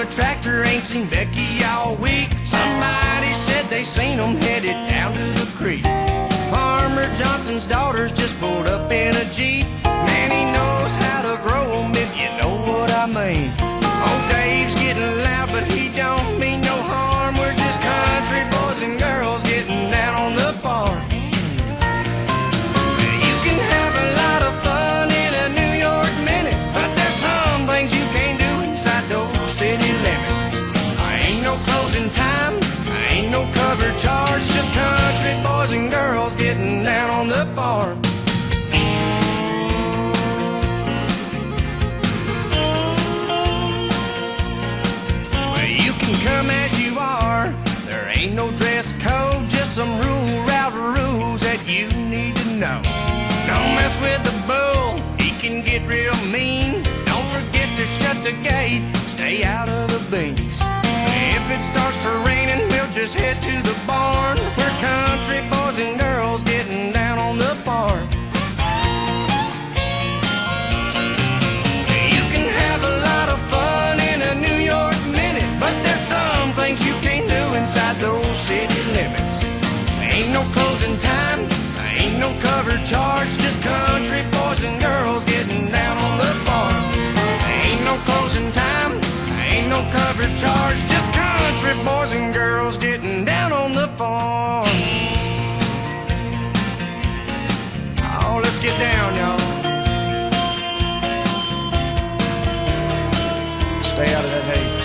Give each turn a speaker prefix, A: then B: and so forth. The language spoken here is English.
A: a tractor, ain't seen Becky all week. Somebody said they seen them headed down to the creek. Farmer Johnson's daughters just pulled up in a Jeep. Man, he knows how to grow them, if you know what I mean. Oh, Dave's getting loud, but he don't mean no harm. We're just country boys and girls getting down on the farm. You can have a lot of fun in a New York minute, but there's some things you can't do inside those city limits. Ain't no closing time, ain't no cover charge, just country boys and girls getting down on the farm. Well, you can come as you are, there ain't no dress code, just some route rules that you need to know. Don't mess with the bull, he can get real mean. Don't forget to shut the gate, stay out of the beans. If it starts to raining, we'll just head to the barn. We're country boys and girls getting down on the farm. You can have a lot of fun in a New York minute, but there's some things you can't do inside those city limits. Ain't no closing time, ain't no cover charge, just country boys and girls getting down on the farm. Ain't no closing time, ain't no cover charge, just country boys and girls getting down on the farm. Oh, let's get down, y'all. Stay out of that hay.